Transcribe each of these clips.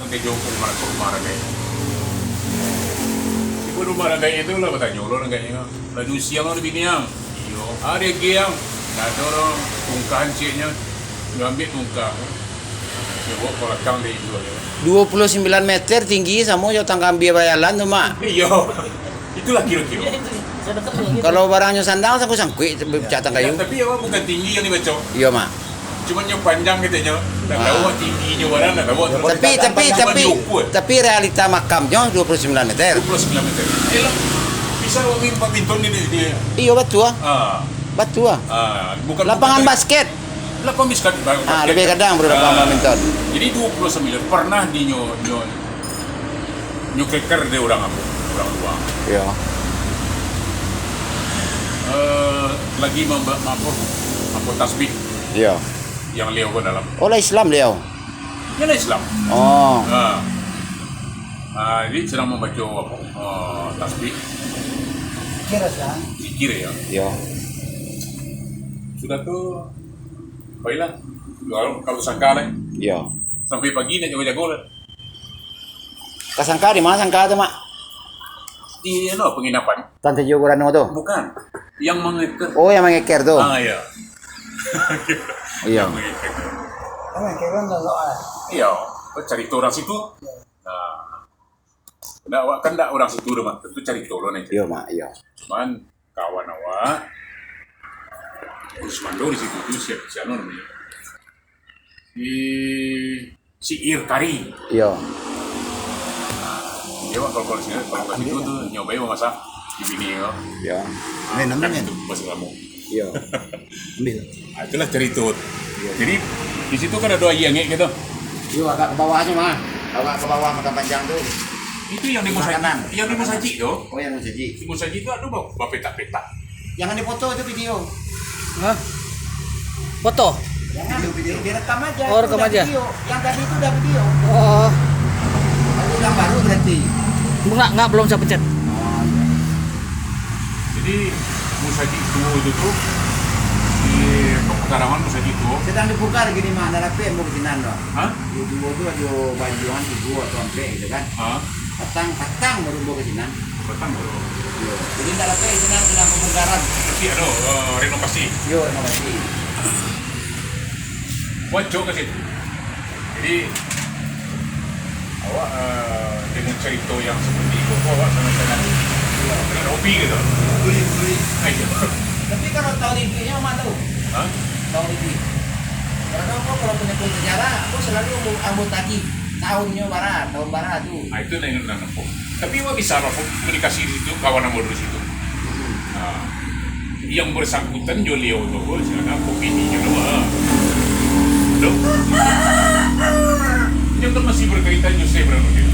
Nanti Joko marah kayak. Ibu rumah kayak itu lah bertanya orang kayaknya. Lalu siang ada bini yang, iyo, ada yang, ada orang tungkahan ciknya, ngambil tungkah. Ya, kalau kang dia itu ya. 29 meter tinggi sama yo tangkambi bayalan tuh mak. Iya, itulah kira-kira. Kalau barangnya sandang aku sangkui catan kayu. Tapi ya bukan tinggi yang dibaca. Iya mak. Cuma yang panjang gitu nya. Tak tahu tingginya barang, tak tahu. Tapi realita makamnya 29 meter. 29 meter. Bisa wangi badminton ini dia. Iya betul. Betul. Bukan Lapangan basket. Lapangan basket. Lebih kadang bro lapangan badminton. Jadi 29 pernah di nyukeker dia orang tua. Iya. Lagi mampu tasbih. Iya. Yang Leo ke dalam. Oleh Islam Leo. Yang Islam. Oh. Jadi sedang membaca tasbih. Zikir ya. Iya. Sudah tuh, baiklah. Kalau sangka lah. Iya. Sampai pagi nak jago-jago lah. Kasangka di mana sangka tuh mak? Di penginapan. Tante Jogoran tuh. Bukan. Yang mengeker. Oh yang mengeker tuh. Iya. Iya. Iya, cari orang situ. Nah, kan tak orang situ mah, tentu cari tolong aja. Iya mak, iya. Cuman kawan awak, Usmando di situ tuh siapa namanya? Si Irkari. Iya. Dia mah kalau sini kalau ke situ tuh nyobain mau masak di sini ya. Iya. Namanya itu masih lama. Iya. Ambil. Itulah cerita. Jadi di situ kan ada ayang gitu. Iya agak ke bawahnya mah. Agak ke bawah mata panjang tuh. Itu yang di Musaji tuh. Oh yang Musaji. Di Musaji itu ada bawa peta-peta. Jangan dipoto itu video. Hah? Foto? Jangan video, direkam aja. Oh, rekam aja. Video. Yang tadi itu udah video. Oh, Itu udah baru berarti. enggak belum saya pencet. Oh, iya. Jadi Musaji itu tuh di pekarangan Musaji itu. Sedang dibuka gini mah, ada rapi mau kesinan loh. Hah? Dua tuh ada banjuan ibu atau ampe gitu kan. Patang baru mau kesinan. Batang bro. Jadi ada rapi kesinan sedang pembukaran. Tapi ada renovasi. Yo, terima kasih. Wajib ke situ. Jadi awak dengan cerita yang seperti itu, awak sangat-sangat dengan hobi gitu. Beli. Ayo. Tapi kalau tahun ibunya mah tahu. Hah? Tahun ibu. Karena aku kalau punya sejarah, aku selalu ambut lagi tahun barat tuh. Nah itu yang nampak. Tapi awak bisa komunikasi di situ, kawan nomor di situ. Nah, yang bersangkutan Jolio itu, siapa opininya doang. Yang kan masih berkaitan Jose Branudin.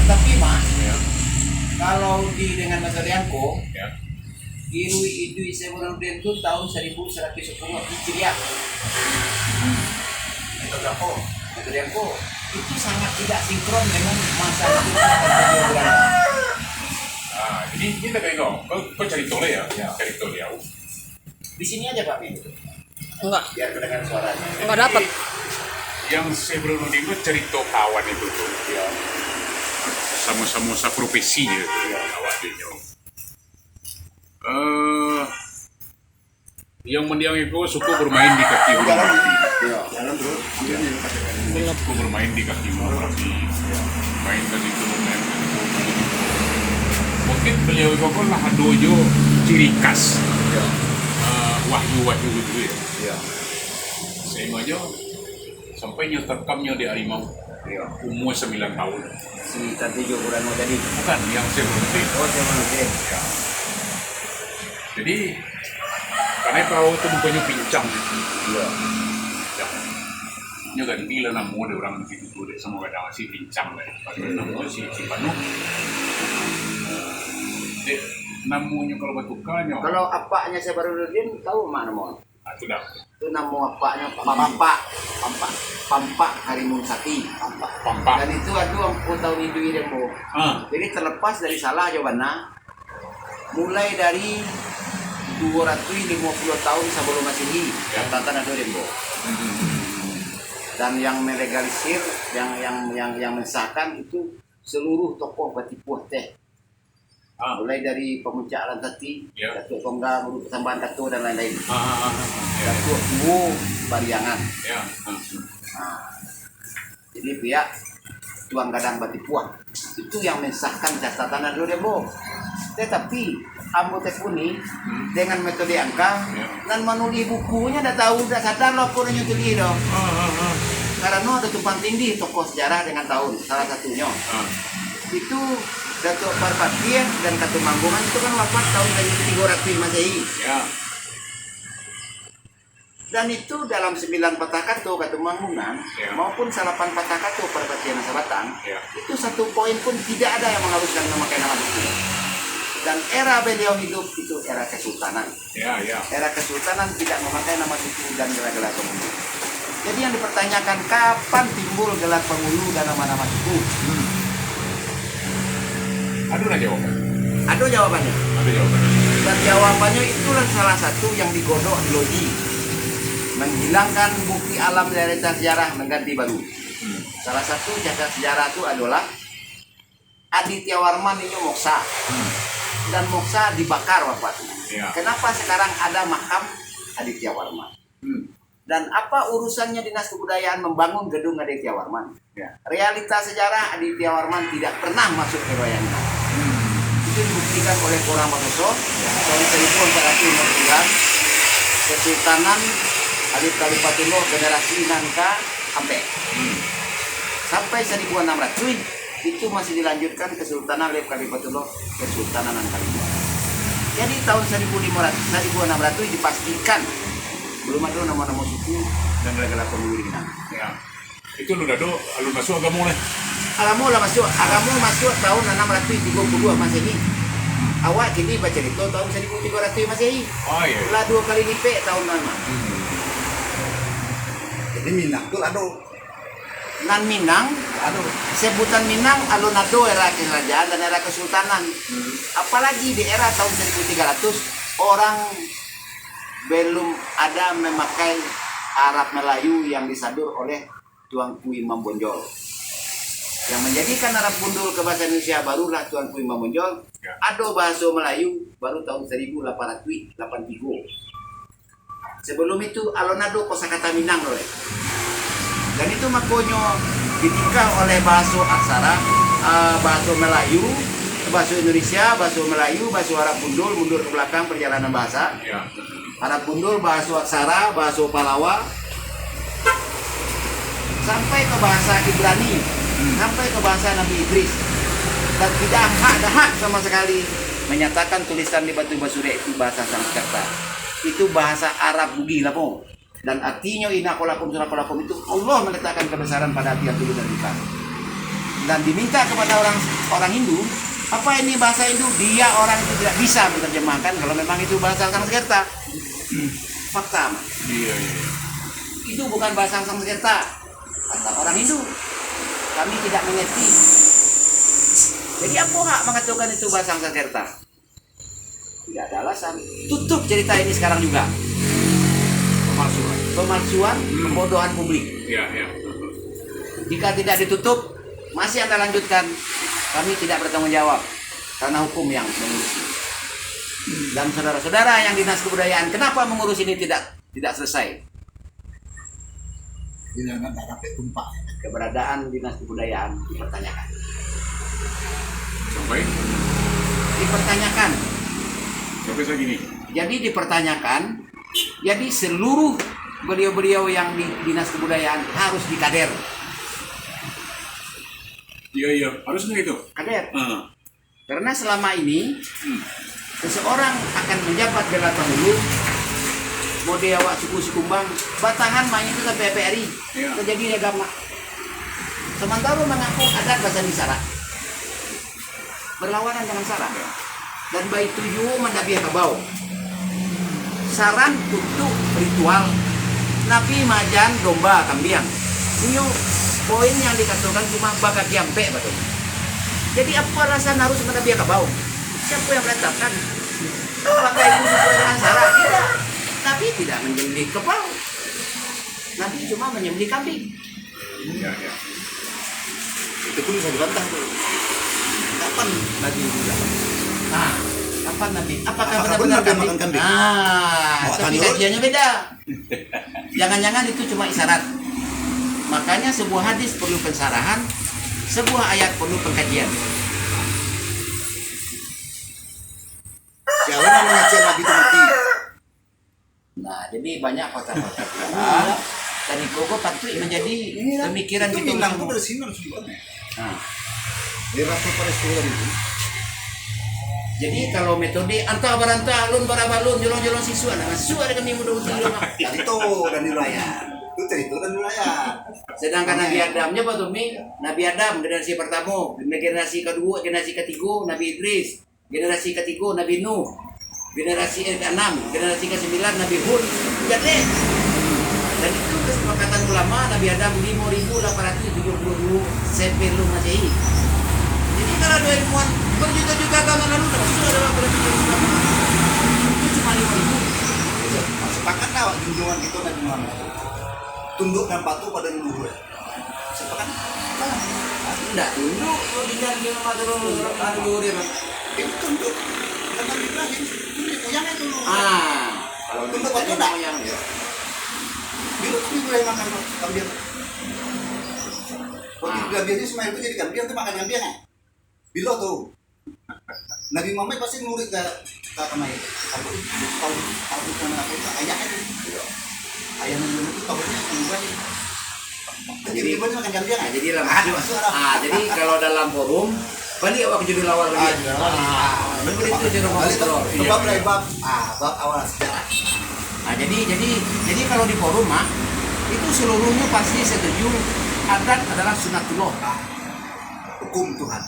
Tapi mas, Ya. kalau dengan materianku, Ya. itu Iseburuddin itu tahun 1110 Hijriah. Itu berapa? Materianku itu sangat tidak sinkron dengan masa itu. Jadi kita kayak kau cari tole ya, cari tole ya. Di sini aja Pak Min. Enggak Biar kedengar suaranya. dapat. Yang saya Branudin itu cerita kawan itu tuh, ya. Sama-sama profesi ya, awak dia. Yang mendiang itu suku bermain di kaki gunung Merapi. Jalan terus. Suku bermain di kaki gunung Merapi. Main ke situ, main ke situ. Mungkin beliau itu kan lah dojo ciri khas. Wahyu gitu ya. Saya aja sampai nyeterkamnya di harimau. Umur 9 tahun. Si Tante Jogoran mau jadi. Bukan yang saya Branudin. Oh, saya mau jadi. Ya. Jadi karena perahu itu bukannya pincang. Iya. Ya. Nya ganti lah nama ada orang di situ tuh deh, sama kadang si pincang lah. Padahal namanya si Panuh. Dek, namanya kalau batukannya. Kalau apaknya saya baru Nurdin tahu mana mau? Itu dah. Itu nama apaknya Pampak Harimun Sakti. Pampak. Dan itu aduh aku tahu itu dia mau. Jadi terlepas dari salah jawabannya, mulai dari 250 tahun sebelum Masehi, catatan ada Dembo. Dan yang melegalisir, yang mensahkan itu seluruh tokoh Batipuah teh. Mulai dari pemuncak Alam Tati, Ya. Datuk Tongga, Guru Kesambahan Dato dan lain-lain. Ya. Datuk Kuo Bariangan. Ya. Nah, jadi pihak Tuang Gadang Batipuah itu yang mensahkan catatan Ado Demo. Tetapi Ambo Tekuni dengan metode angka dan menulis bukunya dah tahu dah sadar lo pun nyutuli dong. Karena ada tumpang tindih tokoh sejarah dengan tahun salah satunya itu Datuk Parpatien dan Katu Manggungan itu kan wafat tahun 1300 Masehi. Ya. Dan itu dalam 9 patah kata Katu Manggungan maupun 8 patah kata Parpatien Sabatan itu satu poin pun tidak ada yang mengharuskan memakai nama buku. Dan era beliau hidup itu era kesultanan. Ya. Era kesultanan tidak memakai nama suku dan gelar-gelar pemuluh. Jadi yang dipertanyakan kapan timbul gelar pemuluh dan nama-nama suku? Ada jawaban. Ada jawabannya. Ada jawabannya. Dan jawabannya itulah salah satu yang digodok di Loji. Menghilangkan bukti alam dari sejarah mengganti baru. Salah satu cacat sejarah itu adalah Aditya Warman ini moksa. Dan moksa dibakar wafatnya. Ya. Kenapa sekarang ada makam Aditya Warman? Dan apa urusannya Dinas Kebudayaan membangun gedung Aditya Warman? Ya. Realita sejarah Aditya Warman tidak pernah masuk ke Royangan. Itu dibuktikan oleh Korang Makoso dari 1409 Kesultanan Alif Kalipatulo generasi Nangka sampai 1600 itu masih dilanjutkan Kesultanan Alif Kalipatulo Kesultanan Nangka. Jadi tahun 1600 dipastikan belum ada nama-nama suku dan gelar-gelar pemuluh di Minang. Ya. Itu lu dado alun masuk agama nih. Agama masuk tahun 632 Masehi. Awak kini baca itu tahun 1300 Masehi. Oh iya. Lah 2 kali lipat tahun lama. Jadi Minang tuh ado. Nan Minang, sebutan Minang alun-ado era kerajaan dan era kesultanan. Apalagi di era tahun 1300 orang belum ada memakai Arab Melayu yang disadur oleh Tuanku Imam Bonjol. Yang menjadikan Arab Gundul ke bahasa Indonesia barulah Tuanku Imam Bonjol. Ya. Ado bahasa Melayu baru tahun 1883. Sebelum itu alun-ado kosakata Minang loh. Dan itu makanya ditinggal oleh bahasa aksara, bahasa Melayu, bahasa Indonesia, bahasa Melayu, bahasa Arab Gundul, mundur ke belakang perjalanan bahasa. Ya. Arab Gundul, bahasa aksara, bahasa Palawa, sampai ke bahasa Ibrani, sampai ke bahasa Nabi Idris. Dan tidak ada hak sama sekali menyatakan tulisan di batu basure itu bahasa Sanskerta. Itu bahasa Arab Bugi Lampung. Dan artinya inakolakum sunakolakum itu Allah meletakkan kebesaran pada hati yang dulu dan ikhlas. Dan diminta kepada orang Hindu, apa ini bahasa Hindu? Dia orang itu tidak bisa menerjemahkan kalau memang itu bahasa Sanskerta. Fakta. Iya. Itu bukan bahasa Sanskerta. Kata orang Hindu. Kami tidak mengerti. Jadi apa hak mengatakan itu bahasa Sanskerta? Tidak ada alasan. Tutup cerita ini sekarang juga. Pemalsuan, pembodohan publik. Ya. Jika tidak ditutup, masih Anda lanjutkan, kami tidak bertanggung jawab karena hukum yang mengurus. Dan saudara-saudara yang Dinas Kebudayaan, kenapa mengurus ini tidak selesai? Jadi anak dapat tumpah. Keberadaan Dinas Kebudayaan dipertanyakan. Sampai segini. Jadi dipertanyakan. Jadi seluruh beliau-beliau yang di Dinas Kebudayaan harus dikader. Iya. Harusnya gitu. Kader. Karena selama ini seseorang akan menjabat gelar pemuluh, mau dia awak suku Kumbang, batangan main itu sampai PRI, Ya. terjadi agama. Sementara mengaku adat bahasa Nisara, berlawanan dengan Sara, dan bayi tujuh mendabiah kabau. Saran untuk ritual Nabi majan domba kambing. Ini poin yang dikatakan cuma bakat jampe betul. Jadi apa alasan harus mendabiah kabau? Siapa yang menetapkan? Apakah itu sesuai dengan syarat? Tidak. Tapi tidak menjadi kebau. Nabi cuma menyembelih kambing. Ya, ya. Itu pun bisa dibantah tuh. Kapan Nabi bilang? Nah, kapan Nabi? Apakah Apakah benar-benar benar dia kambing? makan kambing? Nah, Oh, tapi tanur? kajiannya beda. Jangan-jangan itu cuma isyarat. Makanya sebuah hadis perlu pensarahan, sebuah ayat perlu pengkajian. Siapa namanya Cien Nabi itu mati? Nah, jadi banyak kota-kota. Tadi koko patut menjadi pemikiran itu kita Minang tuh semua. dari sini harus dibuatnya. Nah, Di Ratu Palestina itu. jadi kalau metode antah barantah lun barabalun jolong-jolong siswa dengan siswa dengan minggu dua Dan itu dan wilayah. Itu cerita dan wilayah. Sedangkan Nabi Adamnya Pak Tumi, Nabi Adam generasi pertama, generasi kedua, generasi ketiga Nabi Idris, generasi ketiga Nabi Nuh, generasi ke-6, generasi ke-9 Nabi Hud. Jadi dan itu kesepakatan ulama Nabi Adam 5.872 sebelum Masehi. Jadi kalau ada ilmuwan berjuta-juta tahun lalu sudah ada berjuta-juta itu cuma 5.000. Sepakat lah junjungan kita Nabi Muhammad. Tunduk dan patuh pada leluhur. Sepakat. Enggak tunduk kalau dijanji sama leluhur dia. Itu tunduk. Dan Nabi Ibrahim tunduk moyangnya dulu. Kalau Tunduk kita patuh dia enggak? moyang ya. Bila Nabi Ibrahim makan kambing. Waktu Nabi Ismail itu jadi kambing itu makan kambing ya. Bila tuh. Nabi Muhammad pasti nurut ke kemai. Tahu mana aku ayahnya itu. Ayah Nabi Muhammad itu tahunya Ibrahim. Jadi Ibrahim makan kambing Nah, ya. jadi jadi kalau dalam forum balik awak judul awal dia. Begitu di rumah kontrol. Bab dari bab awal sejarah. Nah, jadi kalau di forum mah itu seluruhnya pasti setuju adat adalah sunatullah. Hukum Tuhan.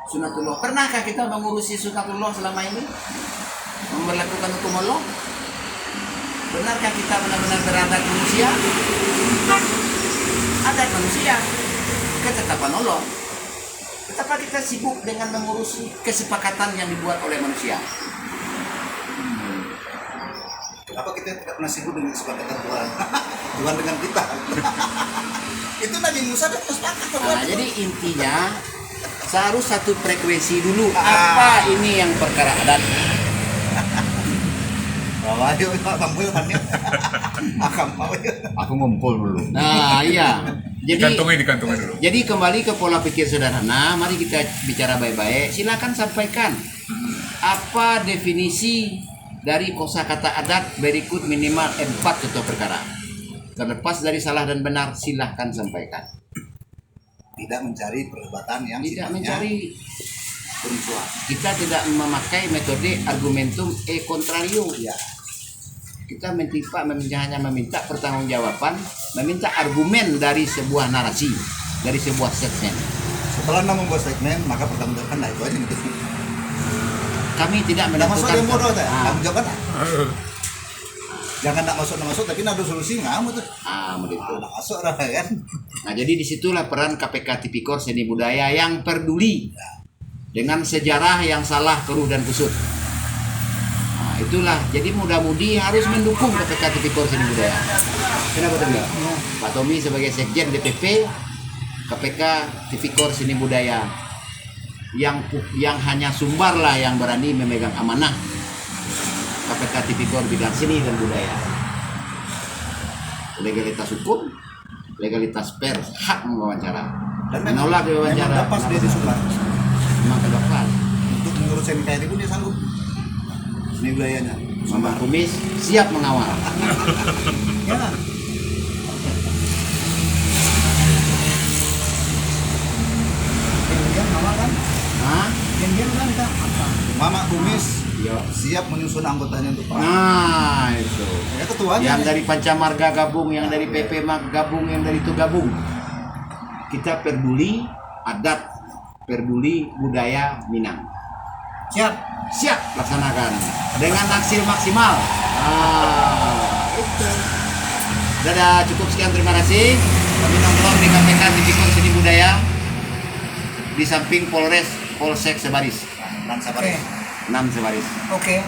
Sunatullah. Pernahkah kita mengurusi sunatullah selama ini? Memperlakukan hukum Allah? Benarkah kita benar-benar beradat manusia? Adat manusia, ketetapan Allah. Betapa kita sibuk dengan mengurusi kesepakatan yang dibuat oleh manusia. Kenapa kita tidak pernah sibuk dengan kesepakatan Tuhan? Tuhan dengan kita. Itu Nabi Musa dan sepakat. Nah, jadi intinya seharus satu frekuensi dulu. Apa ini yang perkara adat? Bawa aja Pak Bambul kan. Aku ngumpul dulu. Nah, iya. Jadi Dikantongin dulu. Jadi kembali ke pola pikir sederhana, mari kita bicara baik-baik. Silakan sampaikan apa definisi dari kosakata adat berikut minimal 4 contoh perkara. Terlepas dari salah dan benar, silahkan sampaikan. Tidak mencari perdebatan yang Tidak sifatnya mencari, bermusuhan. kita tidak memakai metode argumentum e contrario. Ya. Kita hanya meminta pertanggungjawaban, meminta argumen dari sebuah narasi, dari sebuah statement. Setelah Anda membuat segmen, maka pertanggungjawaban lah itu aja gitu. Kami tidak Tidak masuk menentukan. dia bodoh teh. Ah. Tanggung jawab kan? Jangan tidak masuk, tapi ada solusi ngamu tuh. Begitu. Tidak masuk lah kan. Nah, jadi disitulah peran KPK Tipikor Seni Budaya yang peduli dengan sejarah yang salah, keruh dan kusut. Nah, itulah. Jadi mudah-mudi harus mendukung KPK Tipikor Seni Budaya. Kenapa Tommy? Pak Tommy sebagai Sekjen DPP KPK Tipikor Seni Budaya yang hanya Sumbar lah yang berani memegang amanah KPK Tipikor bidang seni dan budaya. Legalitas hukum, legalitas pers, hak mewawancara, Dan menolak diwawancara. memang dapat dia di Sumbar. Memang dapat. Untuk mengurus NKRI pun dia sanggup. Ini budayanya. Mama Kumis siap mengawal. Ya kan? Kemudian mama kan? Hah? Kemudian kan kita apa? Mama Kumis Yo. siap menyusun anggotanya untuk perang. Nah, itu. Ya ketuanya. Yang dari Pancamarga gabung, yang dari PP gabung, yang dari itu gabung. Kita peduli adat, peduli budaya Minang. Siap laksanakan dengan hasil maksimal. Itu. Dadah, cukup sekian, terima kasih. Kami nongkrong di KPK Tipikor Seni Budaya di samping Polsek Sebaris. 6 sabar. 6 Sebaris. Oke.